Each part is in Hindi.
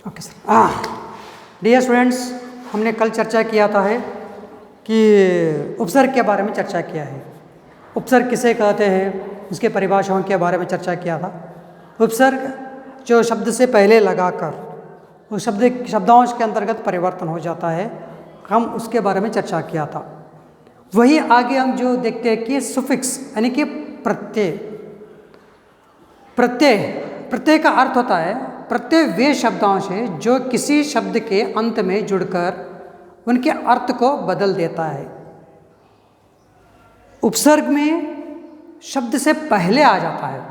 Okay sir. डियर स्टूडेंट्स, हमने कल चर्चा किया था है कि उपसर्ग के बारे में चर्चा किया है। उपसर्ग किसे कहते हैं, उसके परिभाषाओं के बारे में चर्चा किया था। उपसर्ग जो शब्द से पहले लगाकर उस शब्दांश के अंतर्गत परिवर्तन हो जाता है, हम उसके बारे में चर्चा किया था। वही आगे हम जो देखते हैं कि सुफिक्स यानी कि प्रत्यय। प्रत्यय प्रत्यय का अर्थ होता है, प्रत्यय वे शब्दांश है जो किसी शब्द के अंत में जुड़कर उनके अर्थ को बदल देता है। उपसर्ग में शब्द से पहले आ जाता है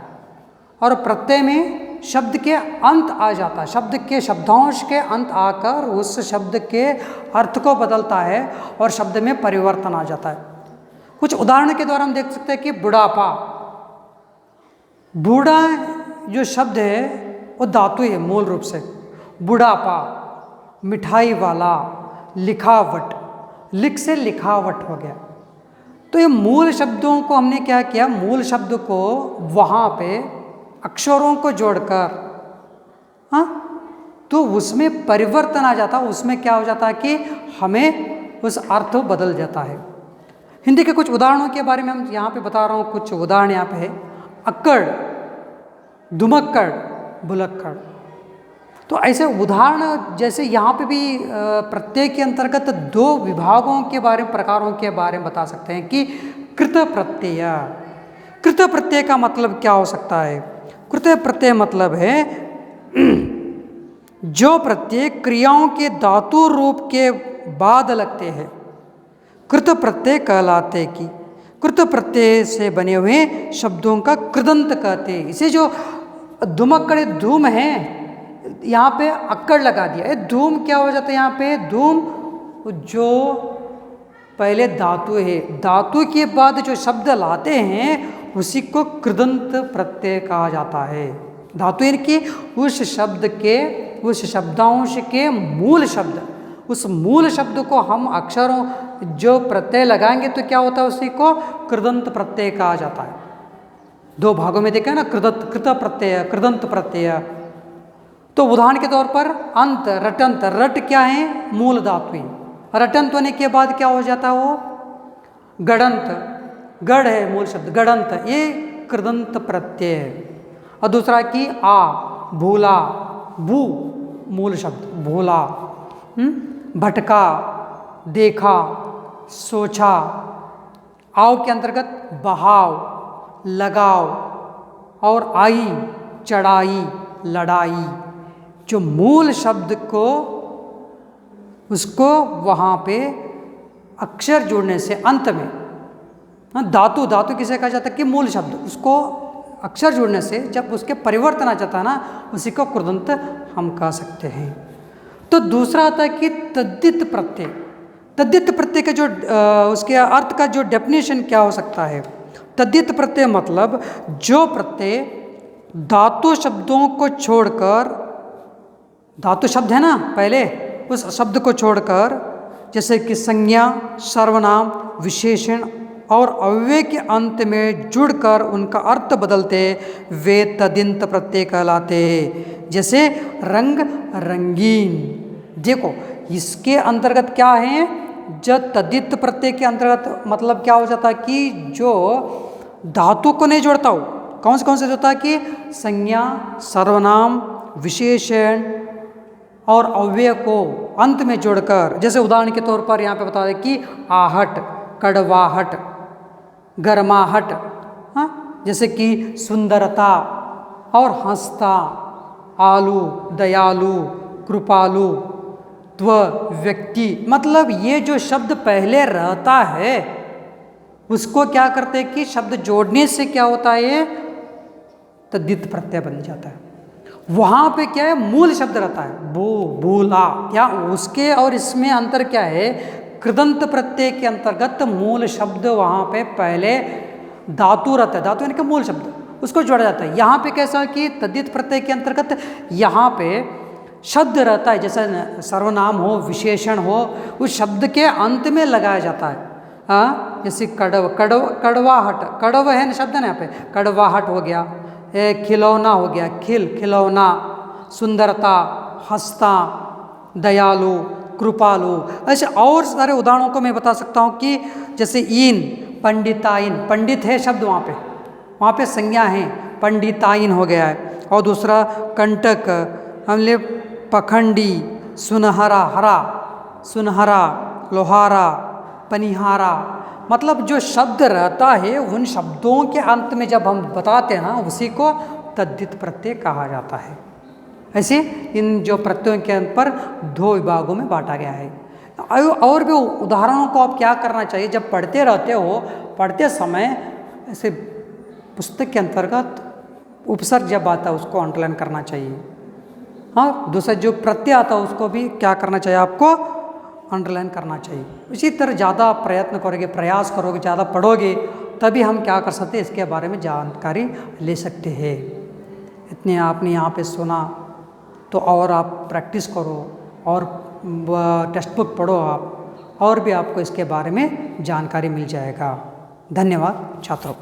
और प्रत्यय में शब्द के अंत आ जाता है। शब्द के शब्दांश के अंत आकर उस शब्द के अर्थ को बदलता है और शब्द में परिवर्तन आ जाता है। कुछ उदाहरण के द्वारा हम देख सकते हैं कि बुढ़ापा। बूढ़ा जो शब्द है वो धातु है मूल रूप से। बुढ़ापा, मिठाई वाला, लिखावट, लिख से लिखावट हो गया। तो ये मूल शब्दों को हमने क्या किया, मूल शब्द को वहाँ पे अक्षरों को जोड़कर, तो उसमें परिवर्तन आ जाता है। उसमें क्या हो जाता है कि हमें उस अर्थ बदल जाता है। हिंदी के कुछ उदाहरणों के बारे में हम यहाँ पे बता रहा हूँ। कुछ उदाहरण यहाँ पे है। अक्कड़, दुमक्कड़, बुलक्कड़। तो ऐसे उदाहरण जैसे यहाँ पे भी प्रत्यय के अंतर्गत दो विभागों के बारे में, प्रकारों के बारे में बता सकते हैं कि कृत प्रत्यय। कृत प्रत्यय का मतलब क्या हो सकता है? कृत प्रत्यय मतलब है जो प्रत्यय क्रियाओं के धातु रूप के बाद लगते हैं, कृत प्रत्यय कहलाते कि कृत प्रत्यय से बने हुए शब्दों का कृदंत कहते हैं। इसे जो धुमक्कड़, धूम है, यहाँ पे अक्कड़ लगा दिया। धूम क्या हो जाता है? यहाँ पे धूम जो पहले धातु है, धातु के बाद जो शब्द लाते हैं उसी को कृदंत प्रत्यय कहा जाता है। धातु यानी कि उस शब्द के, उस शब्दांश के मूल शब्द, उस मूल शब्द को हम अक्षरों जो प्रत्यय लगाएंगे तो क्या होता है, उसी को कृदंत प्रत्यय कहा जाता है। दो भागों में देखा है ना, कृत प्रत्यय, कृदंत प्रत्यय। तो उदाहरण के तौर पर अंत, रटंत। रट क्या है? मूल धातु। रटंत होने के बाद क्या हो जाता है? वो गड़ंत। गढ़ है मूल शब्द, गड़ंत, ये कृदंत प्रत्यय है। और दूसरा कि आ, भूला, भू मूल शब्द, भूला। भटका, देखा, सोचा। आओ के अंतर्गत बहाव, लगाव, और आई, चढ़ाई, लड़ाई। जो मूल शब्द को, उसको वहाँ पे अक्षर जोड़ने से अंत में, धातु, धातु किसे कहा जाता है कि मूल शब्द, उसको अक्षर जोड़ने से जब उसके परिवर्तन आ जाता है ना, उसी को कृदंत हम कह सकते हैं। तो दूसरा आता है कि तद्धित प्रत्यय। तद्धित प्रत्यय के जो उसके अर्थ का जो डेफिनेशन क्या हो सकता है? तद्धित प्रत्यय मतलब जो प्रत्यय धातु शब्दों को छोड़कर, धातु शब्द है ना पहले, उस शब्द को छोड़कर, जैसे कि संज्ञा, सर्वनाम, विशेषण और अव्यय के अंत में जुड़कर उनका अर्थ बदलते, वे तद्धित प्रत्यय कहलाते हैं। जैसे रंग, रंगीन। देखो इसके अंतर्गत क्या है, जब तद्धित प्रत्यय के अंतर्गत मतलब क्या हो जाता है कि जो धातु को नहीं जोड़ता हो, कौन से जोड़ता है कि संज्ञा, सर्वनाम, विशेषण और अव्यय को अंत में जोड़कर। जैसे उदाहरण के तौर पर यहाँ पे बता दें कि आहट, कड़वाहट, गर्माहट। जैसे कि सुंदरता और हंसता, आलू, दयालु, कृपालु, त्व, व्यक्ति। मतलब ये जो शब्द पहले रहता है उसको क्या करते हैं कि शब्द जोड़ने से क्या होता है, तद्धित प्रत्यय बन जाता है। वहाँ पे क्या है, मूल शब्द रहता है, बू, बूला। क्या उसके और इसमें अंतर क्या है? कृदंत प्रत्यय के अंतर्गत मूल शब्द वहाँ पे पहले धातु रहता है, धातु यानी कि मूल शब्द, उसको जोड़ा जाता है। यहाँ पे कैसा है कि तद्धित प्रत्यय के अंतर्गत यहाँ पे शब्द रहता है, जैसे सर्वनाम हो, विशेषण हो, उस शब्द के अंत में लगाया जाता है। जैसे कड़वाहट, कड़व है ना शब्द ना, यहाँ पे कड़वाहट हो गया, खिलौना हो गया, खिलौना, सुंदरता, हंसता, दयालु, कृपालु, ऐसे और सारे उदाहरणों को मैं बता सकता हूँ कि जैसे ईन, पंडिताइन, पंडित है शब्द वहाँ पे संज्ञा है, पंडिताइन हो गया है। और दूसरा कंटक, हमले पखंडी, सुनहरा, हरा, सुनहरा, लोहारा, पनिहारा, मतलब जो शब्द रहता है उन शब्दों के अंत में जब हम बताते हैं ना उसी को तद्धित प्रत्यय कहा जाता है। ऐसे इन जो प्रत्ययों के अंत पर दो विभागों में बांटा गया है। और भी उदाहरणों को आप क्या करना चाहिए, जब पढ़ते रहते हो, पढ़ते समय ऐसे पुस्तक के अंतर्गत उपसर्ग जब आता है उसको अंडरलाइन करना चाहिए। हाँ, दूसरा जो प्रत्यय आता है उसको भी क्या करना चाहिए, आपको अंडरलाइन करना चाहिए। इसी तरह ज़्यादा प्रयत्न करोगे, प्रयास करोगे, ज़्यादा पढ़ोगे, तभी हम क्या कर सकते हैं, इसके बारे में जानकारी ले सकते हैं। इतने आपने यहाँ पे सुना तो और आप प्रैक्टिस करो और टेक्स्ट बुक पढ़ो आप, और भी आपको इसके बारे में जानकारी मिल जाएगा। धन्यवाद छात्रों।